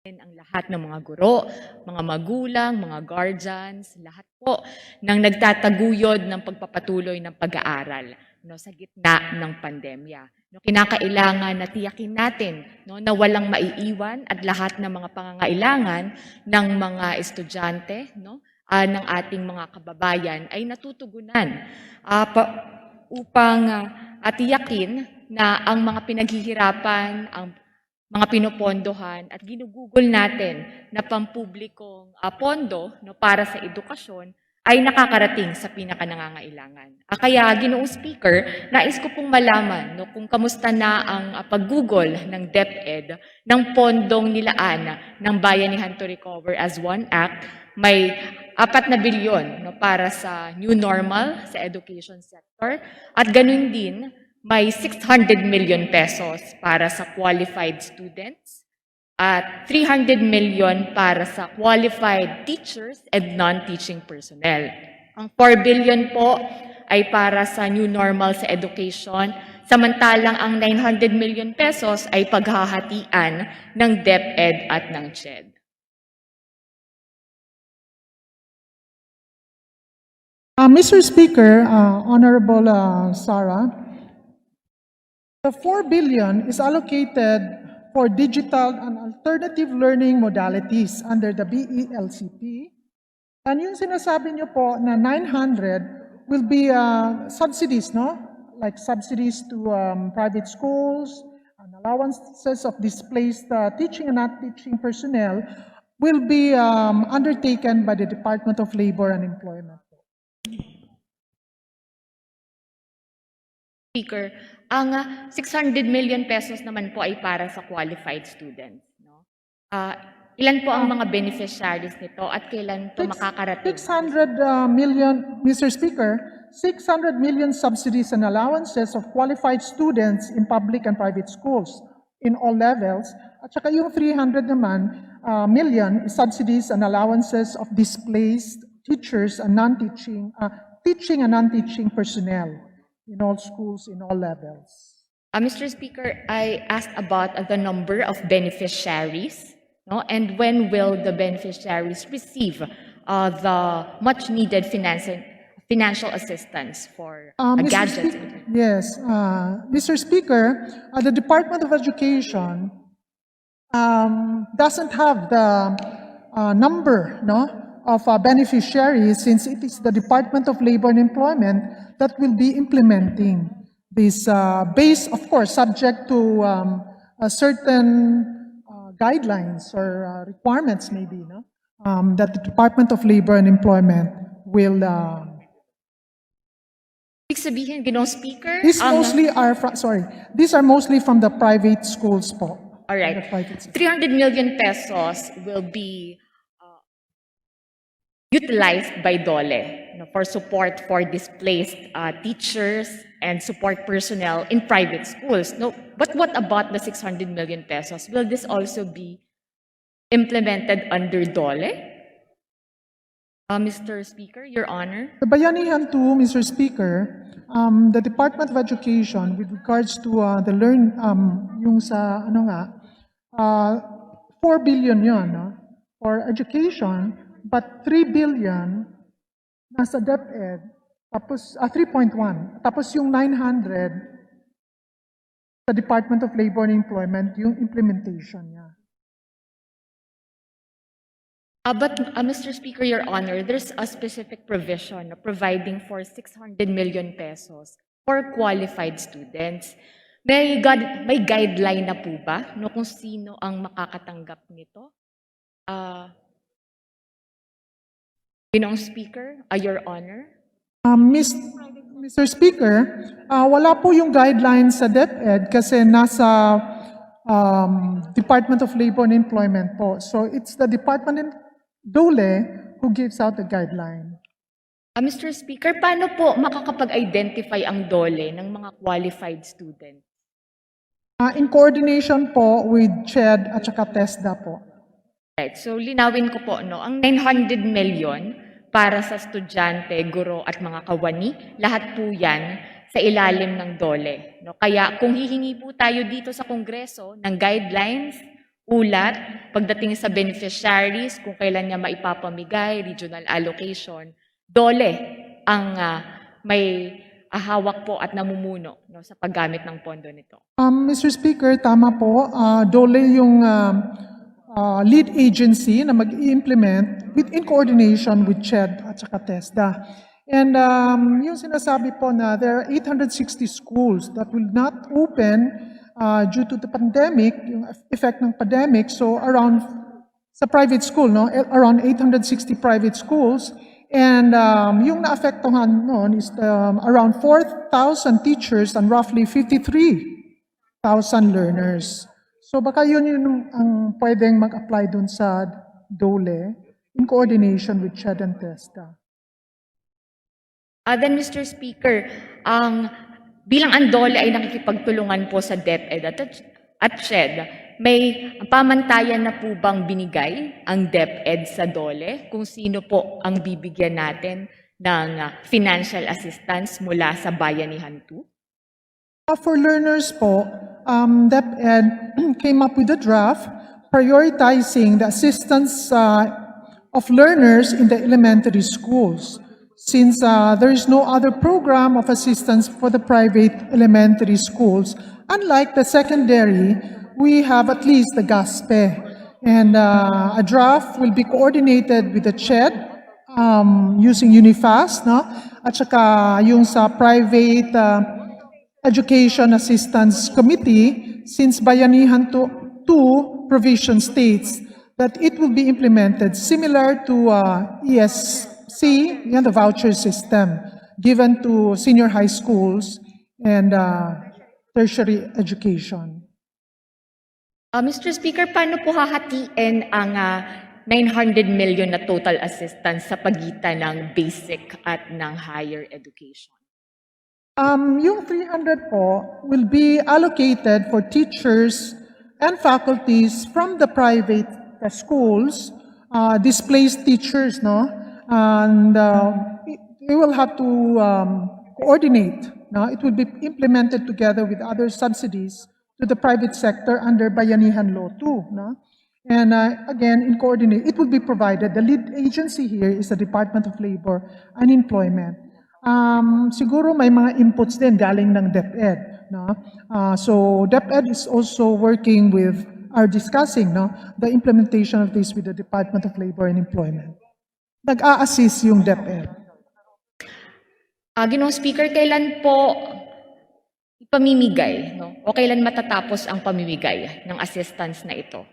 ang lahat ng mga guro, mga magulang, mga guardians, lahat po ng nagtataguyod ng pagpapatuloy ng pag-aaral sa gitna ng pandemya. Kinakailangan na tiyakin natin na walang maiiwan at lahat ng mga pangangailangan ng mga estudyante ng ating mga kababayan ay natutugunan upang tiyakin na ang mga pinaghihirapan, ang mga pinopondohan at ginugugol natin na pampublikong pondo para sa edukasyon ay nakakarating sa pinakanangangailangan. Kaya, Ginoong Speaker, nais ko pong malaman kung kamusta na ang paggugol ng DepEd ng pondong nilaan ng Bayanihan to Recover as One Act. May 4 na bilyon para sa new normal sa education sector at ganun din may 600 million pesos para sa qualified students at 300 million para sa qualified teachers and non-teaching personnel. Ang 4 billion po ay para sa new normal sa education, samantalang ang 900 million pesos ay paghahatian ng DepEd at ng CHED. Mr. Speaker, Honorable Sarah, the 4 billion is allocated for digital and alternative learning modalities under the BELCP. And yung sinasabi niyo po na 900 will be subsidies, no? Like subsidies to private schools, and allowances of displaced teaching and non-teaching personnel will be undertaken by the Department of Labor and Employment. Speaker, ang 600 million pesos naman po ay para sa qualified students. Ilan po ang mga beneficiaries nito at kailan po makakarating? 600 million, Mr. Speaker, 600 million subsidies and allowances of qualified students in public and private schools in all levels. At saka yung 300 naman million subsidies and allowances of displaced teachers and non-teaching, teaching and non-teaching personnel in all schools, in all levels. Mr. Speaker, I asked about the number of beneficiaries, and when will the beneficiaries receive the much-needed financial assistance for gadgets? Yes, Mr. Speaker, the Department of Education doesn't have the number, of beneficiaries, since it is the Department of Labor and Employment that will be implementing this based, of course, subject to certain guidelines or requirements maybe, that the Department of Labor and Employment will Ibig sabihin, Ginoong Speaker, these are mostly from the private schools po. All right. 300 million pesos will be utilized by DOLE for support for displaced teachers and support personnel in private schools. But what about the 600 million pesos? Will this also be implemented under DOLE? Mr. Speaker, Your Honor. The Bayanihan 2, Mr. Speaker, the Department of Education with regards to the yung sa 4 billion yun for education, but 3 billion nasa DepEd, tapos 3.1, tapos yung 900 sa Department of Labor and Employment, yung implementation niya. But Mr. Speaker, Your Honor, there's a specific provision providing for 600 million pesos for qualified students. May guideline na po ba kung sino ang makakatanggap nito? Ginoong Speaker, Your Honor. Mr. Speaker, wala po yung guidelines sa DepEd kasi nasa Department of Labor and Employment po. So it's the Department DOLE who gives out the guideline. Mr. Speaker, paano po makakapag-identify ang DOLE ng mga qualified students? In coordination po with CHED at saka TESDA po. Right, so linawin ko po, ang 900 million para sa estudyante, guro at mga kawani, lahat po yan sa ilalim ng DOLE. Kaya kung hihingi po tayo dito sa Kongreso ng guidelines, ulat, pagdating sa beneficiaries, kung kailan niya maipapamigay, regional allocation, DOLE ang may hawak po at namumuno sa paggamit ng pondo nito. Mr. Speaker, tama po. DOLE yung lead agency na mag-i-implement in coordination with CHED at saka TESDA. And yung sinasabi po na there are 860 schools that will not open due to the pandemic, yung effect ng pandemic. So around sa private school, no, around 860 private schools. And yung naapektuhan noon is around 4,000 teachers and roughly 53,000 learners. So baka yun ang pwedeng mag-apply dun sa DOLE in coordination with CHED and TESDA. Then Mr. Speaker, bilang ang DOLE ay nakikipagtulungan po sa DepEd at CHED, may pamantayan na po bang binigay ang DepEd sa DOLE kung sino po ang bibigyan natin ng financial assistance mula sa Bayanihan 2? For learners po, DepEd came up with a draft prioritizing the assistance of learners in the elementary schools. Since there is no other program of assistance for the private elementary schools, unlike the secondary, we have at least the GASPE. And a draft will be coordinated with the CHED using UNIFAS, no? At saka yung sa Private Education Assistance Committee, since Bayanihan 2 provision states that it will be implemented similar to ESC, the voucher system given to senior high schools and tertiary education. Mr. Speaker, paano po hahatiin ang 900 million na total assistance sa pagitan ng basic at ng higher education? Yung 300 po will be allocated for teachers and faculties from the private schools, displaced teachers, no? And we will have to coordinate. No? It will be implemented together with other subsidies to the private sector under Bayanihan Law 2. No? And again, in coordinate, it will be provided. The lead agency here is the Department of Labor and Employment. Siguro may mga inputs din galing ng DepEd. No? So DepEd is also working with, are discussing the implementation of this with the Department of Labor and Employment. Nag-a-assist yung DepEd. Ginoong Speaker, kailan po ipamimigay, no? O kailan matatapos ang pamimigay ng assistance na ito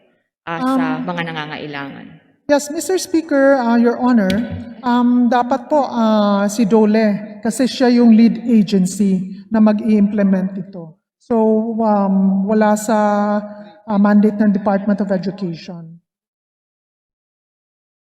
sa mga nangangailangan? Yes, Mr. Speaker, Your Honor, dapat po si DOLE kasi siya yung lead agency na mag-i-implement ito. So wala sa mandate ng Department of Education.